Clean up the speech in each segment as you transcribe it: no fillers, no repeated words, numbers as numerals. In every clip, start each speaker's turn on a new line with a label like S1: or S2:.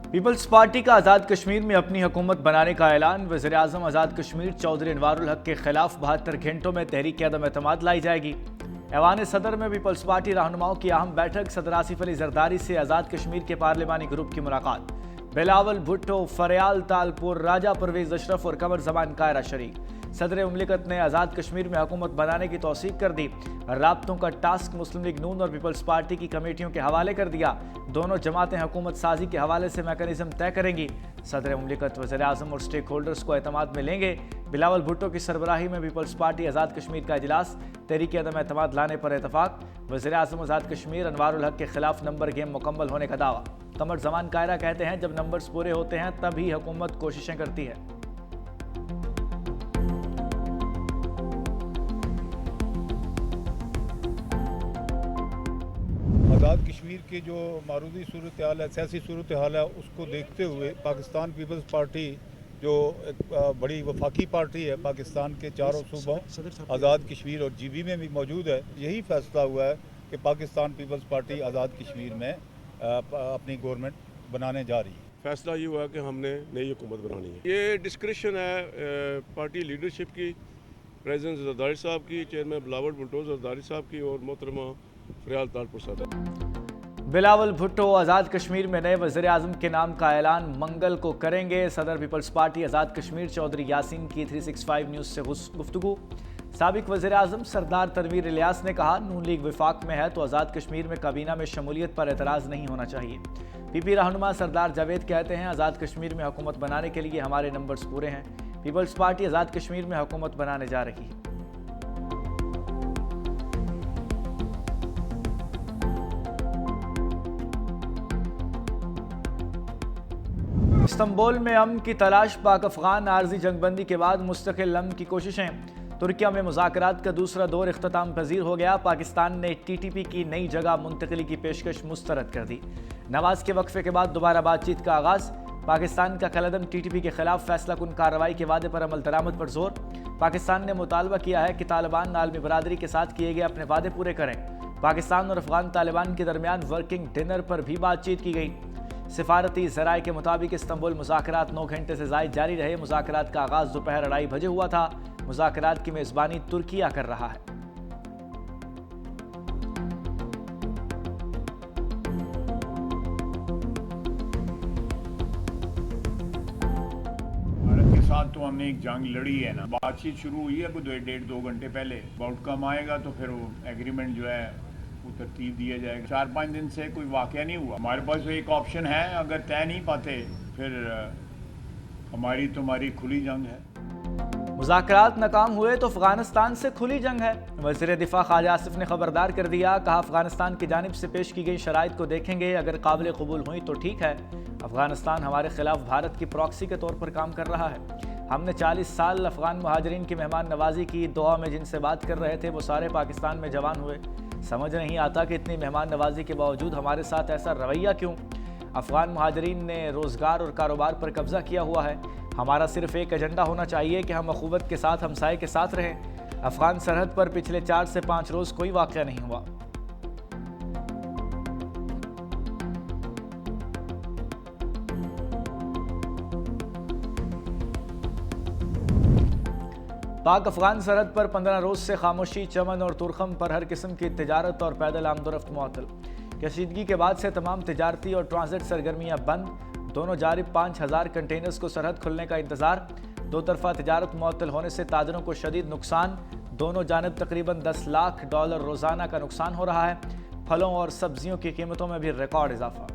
S1: Peoples party का आज़ाद कश्मीर में अपनी हुकूमत बनाने का ऐलान। वज़ीर-ए-आज़म आज़ाद कश्मीर चौधरी अनवारुल हक के खिलाफ 72 घंटों में तहरीक अदम एतमाद लाई जाएगी। ऐवान सदर में पीपल्स पार्टी रहनुमाओं की अहम बैठक। सदर आसिफ अली जरदारी से आज़ाद कश्मीर के पार्लिमानी ग्रुप की मुलाकात। बिलावल भुट्टो, फरयाल तालपुर, राजा परवेज अशरफ और कमर जमान कायरा शरीक। सदर मुमलिकत ने आज़ाद कश्मीर में हुकूमत बनाने की तौसीक कर दी। राब्तों का टास्क मुस्लिम लीग नून और पीपल्स पार्टी की कमेटियों के हवाले कर दिया। दोनों जमातें हुकूमत साजी के हवाले से मैकेनिज्म तय करेंगी। सदर मुमलिकत वज़ीर-ए-आज़म और स्टेक होल्डर्स को एतमाद में लेंगे। बिलावल भुट्टो की सरबराही में पीपल्स पार्टी आज़ाद कश्मीर का इजलास। तहरीक अदम एतमाद लाने पर इतफाक। वज़ीर-ए-आज़म आज़ाद कश्मीर अनवारुल हक के खिलाफ नंबर गेम मुकम्मल होने का दावा। कमर जमान कायरा कहते हैं जब नंबर्स पूरे होते हैं तभी हुकूमत कोशिशें करती है।
S2: आज़ाद कश्मीर की जो मारूदी सूरत हाल है, सियासी सूरत हाल है, उसको देखते हुए पाकिस्तान पीपल्स पार्टी जो एक बड़ी वफाकी पार्टी है, पाकिस्तान के चारों सूबों आज़ाद कश्मीर और GB में भी मौजूद है, यही फैसला हुआ है कि पाकिस्तान पीपल्स पार्टी आज़ाद कश्मीर में अपनी गवर्नमेंट बनाने जा रही है।
S3: फैसला ये हुआ कि हमने नई हुकूमत बनानी है। ये डिस्क्रिप्शन है पार्टी लीडरशिप की, प्रेसिडेंट जरदारी साहब की, चेयरमैन बिलावल भुट्टो जरदारी साहब की और मोहतरमा फरयाल तालपुर साहब।
S1: बिलावल भुट्टो आज़ाद कश्मीर में नए वज़ीर-ए-आज़म के नाम का ऐलान मंगल को करेंगे। सदर पीपल्स पार्टी आज़ाद कश्मीर चौधरी यासीन की 365 न्यूज़ से गुफ्तगू। साबिक वज़ीर-ए-आज़म सरदार तनवीर इलियास ने कहा नून लीग विफाक में है तो आज़ाद कश्मीर में काबीना में शमूलियत पर एतराज़ नहीं होना चाहिए। PP रहनुमा सरदार जावेद कहते हैं आज़ाद कश्मीर में हुकूमत बनाने के लिए हमारे नंबर्स पूरे हैं। पीपल्स पार्टी आज़ाद कश्मीर में हुकूमत बनाने जा रही है। इस्तांबुल में अमन की तलाश, पाक अफगान आर्जी जंगबंदी के बाद मुस्तकिल अमन की कोशिशें। तुर्किया में मुज़ाकरात का दूसरा दौर इख्तिताम पजीर हो गया। पाकिस्तान ने TTP की नई जगह मुंतकिली की पेशकश मुस्तरद कर दी। नवाज के वक्फे के बाद दोबारा बातचीत का आगाज़। पाकिस्तान का कलअदम TTP के खिलाफ फैसला कुन कार्रवाई के वादे पर अमल दरामद पर जोर। पाकिस्तान ने मुतालबा किया है कि तालिबान आलमी बरादरी के साथ किए गए अपने वादे पूरे करें। पाकिस्तान और अफगान तालिबान के दरमियान वर्किंग डिनर पर भी बातचीत की गई। सिफारती ज़राए के मुताबिक इस्तांबुल मुज़ाकरात 9 घंटे से ज़ायद जारी रहे। मुज़ाकरात का आगाज़ दोपहर 2:30 बजे हुआ था। मुज़ाकरात की मेज़बानी तुर्किया कर रहा है।
S4: भारत के साथ तो हमने एक जंग लड़ी है ना, बातचीत शुरू हुई है कोई 1.5-2 घंटे पहले। आउटकम आएगा तो फिर वो एग्रीमेंट जो है वो तरतीब दिया जाएगा। 4-5 दिन से कोई वाक़या नहीं हुआ। हमारे पास तो एक ऑप्शन है, अगर तय नहीं पाते फिर हमारी तुम्हारी खुली जंग है।
S1: मुज़ाकरात नाकाम हुए तो अफगानिस्तान से खुली जंग है। वज़ीर दिफा ख्वाजा आसिफ ने खबरदार कर दिया। कहा अफगानिस्तान की जानिब से पेश की गई शराइत को देखेंगे, अगर काबिल कबूल हुई तो ठीक है। अफगानिस्तान हमारे खिलाफ भारत की प्रॉक्सी के तौर पर काम कर रहा है। हमने 40 साल अफगान महाजरीन की मेहमान नवाजी की। दोहा में जिनसे बात कर रहे थे वो सारे पाकिस्तान में जवान हुए। समझ नहीं आता कि इतनी मेहमान नवाजी के बावजूद हमारे साथ ऐसा रवैया क्यों। अफगान महाजरीन ने रोज़गार और कारोबार पर कब्जा किया हुआ है। हमारा सिर्फ एक एजेंडा होना चाहिए कि हम अखुवत के साथ हमसाये के साथ रहें। अफगान सरहद पर पिछले 4 से 5 रोज़ कोई वाक़या नहीं हुआ। पाक अफगान सरहद पर 15 रोज़ से खामोशी। चमन और तुरखम पर हर किस्म की तिजारत और पैदल आमदोरफ्त मुअत्तल। कशीदगी के बाद से तमाम तिजारती और ट्रांजिट सरगर्मियाँ बंद। दोनों जानिब 5000 कंटेनर्स को सरहद खुलने का इंतज़ार। दो तरफा तिजारत मुअत्तल होने से ताजरों को शदीद नुकसान। दोनों जानिब तकरीबन $10 लाख रोज़ाना का नुकसान हो रहा है। फलों और सब्जियों की कीमतों में भी रिकॉर्ड इजाफा।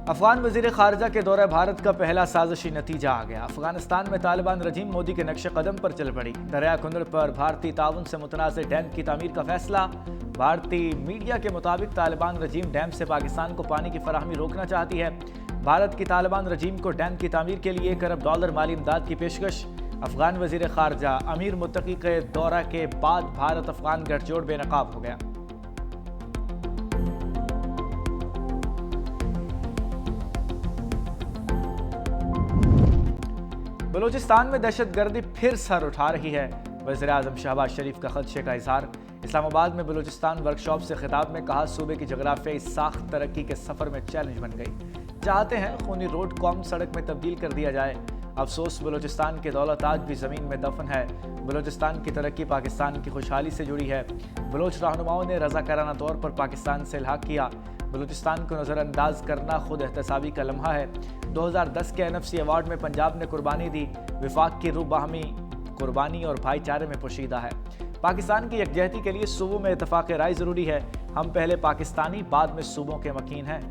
S1: अफगान वज़ीर ख़ारजा के दौरे भारत का पहला साजिशी नतीजा आ गया। अफगानिस्तान में तालिबान रजीम मोदी के नक्श कदम पर चल पड़ी। दरिया कुंदर पर भारतीय ताउन से मुतनाज़ डैम की तामीर का फैसला। भारतीय मीडिया के मुताबिक तालिबान रजीम डैम से पाकिस्तान को पानी की फराहमी रोकना चाहती है। भारत की तालिबान रजीम को डैम की तामीर के लिए $1 अरब माली इमदाद की पेशकश। अफगान वज़ीर ख़ारजा अमीर मुत्तकी के दौरा के बाद भारत अफगान गठजोड़ बेनकाब हो गया। बलूचिस्तान में दहशत गर्दी फिर सर उठा रही है। वज़ीर आज़म शहबाज शरीफ का खदशे का इजहार। इस्लामाबाद में बलूचिस्तान वर्कशॉप से खिताब में कहा, सूबे की जगराफियाई साख्त तरक्की के सफ़र में चैलेंज बन गई। चाहते हैं खूनी रोड कौम सड़क में तब्दील कर दिया जाए। अफसोस बलूचिस्तान की दौलत आज भी ज़मीन में दफन है। बलूचिस्तान की तरक्की पाकिस्तान की खुशहाली से जुड़ी है। बलोच रहनुमाओं ने रज़ाकाराना तौर पर पाकिस्तान से इल्हाक किया। बलूचिस्तान को नज़रअंदाज करना खुद एहतसाबी का लम्हा है। 2010 के NFC अवार्ड में पंजाब ने कुर्बानी दी। विफाक की रूह बाहमी कुर्बानी और भाईचारे में पोशीदा है। पाकिस्तान की यकजहती के लिए सूबों में इत्तफाक़ राय ज़रूरी है। हम पहले पाकिस्तानी, बाद में सूबों के मकीन हैं।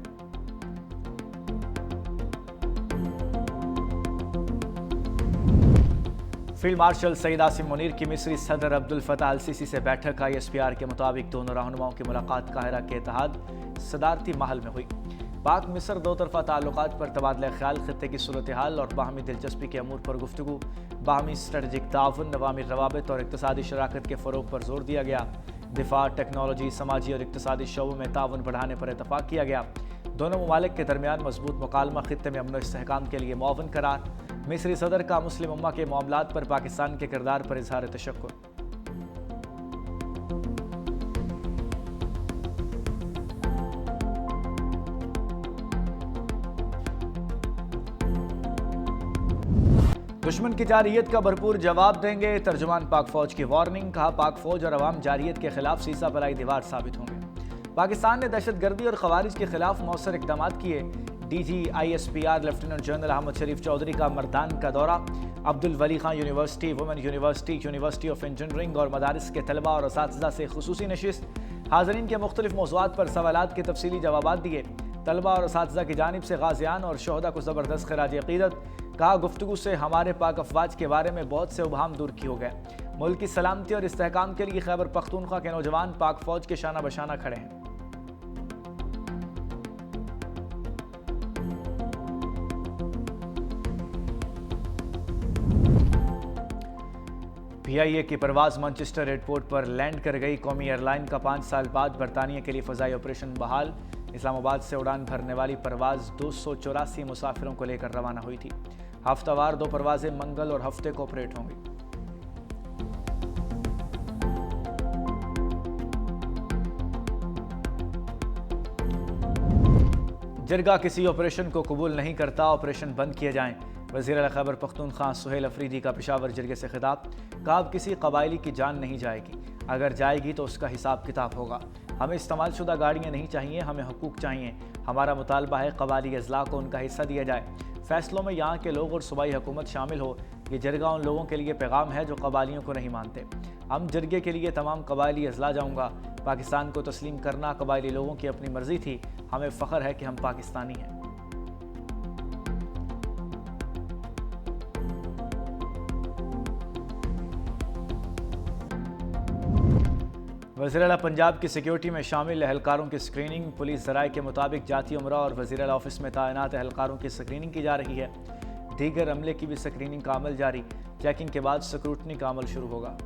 S1: फील्ड मार्शल सईद आसिम मुनीर की मिस्री सदर अब्दुल फताह अल सीसी से बैठक। ISPR के मुताबिक दोनों रहनुमाओं की मुलाकात काहिरा के इत्तेहाद सदारती महल में हुई। पाक मिस्र दो तरफा ताल्लुकात पर तबादला ख्याल, खत्ते की सूरत हाल और बाहमी दिलचस्पी के अमूर पर गुफ्तगू, बाहमी स्ट्रेटजिक ताउन, अवामी रवाबित और इक़्तिसादी शराकत के फ़रोग़ पर जोर दिया गया। दिफा, टेक्नोलॉजी, समाजी और इक़्तिसादी शोबों में ताउन बढ़ाने पर इत्तफाक़ किया गया। दोनों ममालिक के दरमियान मजबूत मुकालमा, खित्ते में अमन व इस्तेहकाम के लिए मुआवन करार। मिस्री सदर का मुस्लिम उम्मा के मामलात पर पाकिस्तान के किरदार पर इजहार तशक्कुर। दुश्मन की जारहियत का भरपूर जवाब देंगे, तर्जुमान पाक फौज की वार्निंग। कहा, पाक फौज और अवाम जारहियत के खिलाफ सीसा पलाई दीवार साबित होंगे। पाकिस्तान ने दहशत गर्दी और खवारिज के खिलाफ मौसर इकदाम किए। DG ISPR lieutenant general Ahmed Sharif Chaudhry का मर्दान का दौरा। Abdul Wali Khan university, women university, university of engineering और मदारिस के तलबा और असातिज़ा से खुसूसी नशिस्त। हाज़रीन के मुख्तलिफ मौज़ूआत पर सवालात के तफसीली जवाबात दिए। तलबा और असातिज़ा की जानिब से गाज़ियान और शोहदा को ज़बरदस्त खिराज अक़ीदत। कहा, गुफ्तगू से हमारे पाक अफवाज के बारे में बहुत से उबहाम दूर की हो गए। मुल्क की सलामती और इस्तेहकाम के लिए खैबर पख्तूनख्वा के नौजवान पाक फौज के शाना बशाना खड़े हैं। PIA की परवाज़ मैनचेस्टर एयरपोर्ट पर लैंड कर गई। कौमी एयरलाइन का 5 साल बाद बरतानिया के लिए फ़ज़ाई ऑपरेशन बहाल। इस्लामाबाद से उड़ान भरने वाली परवाज़ 284 मुसाफिरों को लेकर रवाना हुई थी। हफ्तावार 2 परवाज़ें मंगल और हफ्ते को ऑपरेट होंगी। जिरगा किसी ऑपरेशन को कबूल नहीं करता, ऑपरेशन बंद किए जाएं। वज़ीर आला खैबर पख्तूनख्वा सुहेल अफरीदी का पेशावर जिरगे से खिताब। कहा, अब किसी कबायली की जान नहीं जाएगी, अगर जाएगी तो उसका हिसाब किताब होगा। हमें इस्तेमाल शुदा गाड़ियाँ नहीं चाहिए, हमें हुकूक चाहिए। हमारा मुतालबा है कबायली अजला को उनका हिस्सा दिया जाए। फैसलों में यहाँ के लोग और सूबाई हुकूमत शामिल हो। ये जिरगा उन लोगों के लिए पैगाम है जो कबायलियों को नहीं मानते। हम जिरगे के लिए तमाम कबायली अजला जाऊँगा। पाकिस्तान को तस्लीम करना कबायली लोगों की अपनी मर्जी थी। हमें फ़ख्र है कि हम पाकिस्तानी हैं। वज़ीर आला पंजाब की सिक्योरिटी में शामिल एहलकारों की स्क्रीनिंग। पुलिस ज़राए के मुताबिक जाती उमरा और वज़ीर आला ऑफिस में तैनात एहलकारों की स्क्रीनिंग की जा रही है। दीगर अमले की भी स्क्रीनिंग का अमल जारी। चेकिंग के बाद स्क्रूटनी का अमल शुरू होगा।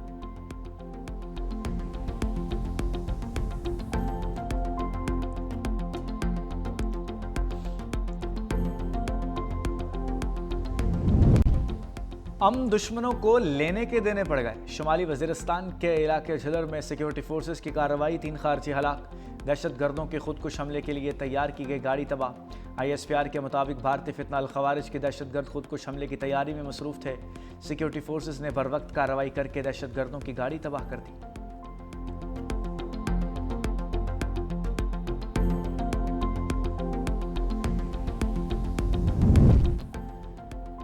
S1: दुश्मनों को लेने के देने पड़ गए। शुमाली वज़ीरिस्तान के इलाके झलर में सिक्योरिटी फोर्सेस की कार्रवाई, 3 खारजी हलाक। दहशत गर्दों के खुदकुश हमले के लिए तैयार की गई गाड़ी तबाह। ISPR के मुताबिक भारतीय फितना अल खवारिज के दहशत गर्द खुदकुश हमले की तैयारी में मसरूफ़ थे। सिक्योरिटी फोर्सेस ने बर वक्त कार्रवाई करके दहशत गर्दों की गाड़ी तबाह कर दी।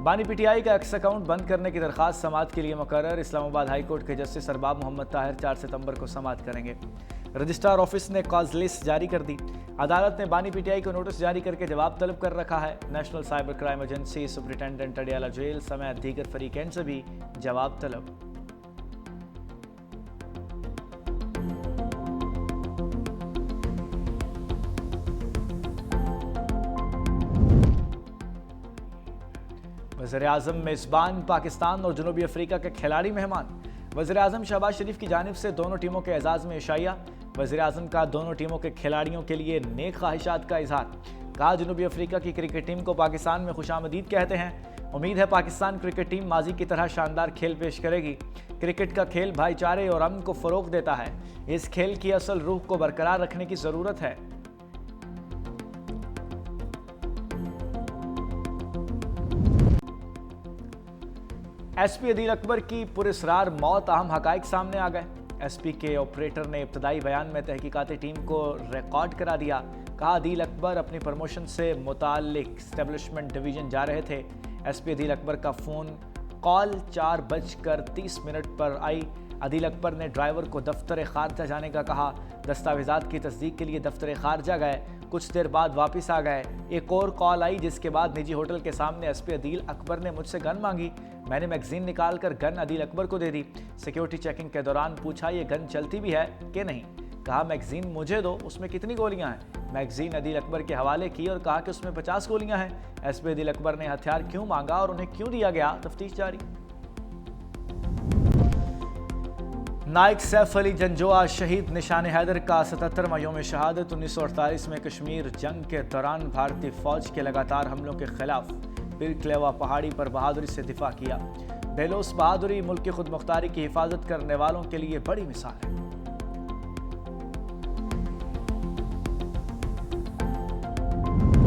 S1: बानी PTI का एक्स अकाउंट बंद करने की दरख्वास्त समाअत के लिए मुकर्रर। इस्लामाबाद हाई कोर्ट के जस्टिस अरबाब मोहम्मद ताहिर 4 सितंबर को समाअत करेंगे। रजिस्ट्रार ऑफिस ने कॉज लिस्ट जारी कर दी। अदालत ने बानी PTI को नोटिस जारी करके जवाब तलब कर रखा है। National cyber crime agency, superintendent Adiala jail समेत दीगर फरीकैन से भी जवाब तलब। वज़ीर-ए-आज़म मेज़बान, पाकिस्तान और जनूबी अफ्रीका के खिलाड़ी मेहमान। वज़ीर-ए-आज़म शहबाज शरीफ की जानिब से दोनों टीमों के एजाज़ में इशाइया। वज़ीर-ए-आज़म का दोनों टीमों के खिलाड़ियों के लिए नेक ख्वाहिशात का इजहार। कहा जनूबी अफ्रीका की क्रिकेट टीम को पाकिस्तान में खुशामदीद कहते हैं। उम्मीद है पाकिस्तान क्रिकेट टीम माजी की तरह शानदार खेल पेश करेगी। क्रिकेट का खेल भाईचारे और अमन को फ़रोग़ देता है। इस खेल की असल रूह को बरकरार रखने की ज़रूरत है। एसपी अदील अकबर की पुरस्रार मौत, अहम हकाइक सामने आ गए। एसपी के ऑपरेटर ने इब्तदाई बयान में तहकीकाती टीम को रिकॉर्ड करा दिया। कहा अदील अकबर अपनी प्रमोशन से मुताल्लिक एस्टेब्लिशमेंट डिवीज़न जा रहे थे। एसपी अदील अकबर का फ़ोन कॉल 4:30 पर आई। अदील अकबर ने ड्राइवर को दफ्तर खारजा जाने का कहा। दस्तावेज़ात की तस्दीक के लिए दफ्तर खारजा गए। कुछ देर बाद वापस आ गए। एक और कॉल आई जिसके बाद निजी होटल के सामने एसपी अदील अकबर ने मुझसे गन मांगी। मैंने मैगजीन निकाल कर गन अदील अकबर को दे दी। सिक्योरिटी चेकिंग के दौरान पूछा ये गन चलती भी है कि नहीं। कहा मैगजीन मुझे दो, उसमें कितनी गोलियां हैं। मैगजीन अदील अकबर के हवाले की और कहा कि उसमें 50 गोलियां हैं। एसपी अदील अकबर ने हथियार क्यों मांगा और उन्हें क्यों दिया गया, तफ्तीश जारी। नाइक सैफ अली जंजोआ शहीद। निशान हैदर का 77वां यौम शहादत। 1948 में कश्मीर जंग के दौरान भारतीय फौज के लगातार हमलों के खिलाफ पीरक्लेवा पहाड़ी पर बहादुरी से दिफा किया। बेलोस बहादुरी मुल्क की खुद मुख्तारी की हिफाजत करने वालों के लिए बड़ी मिसाल है।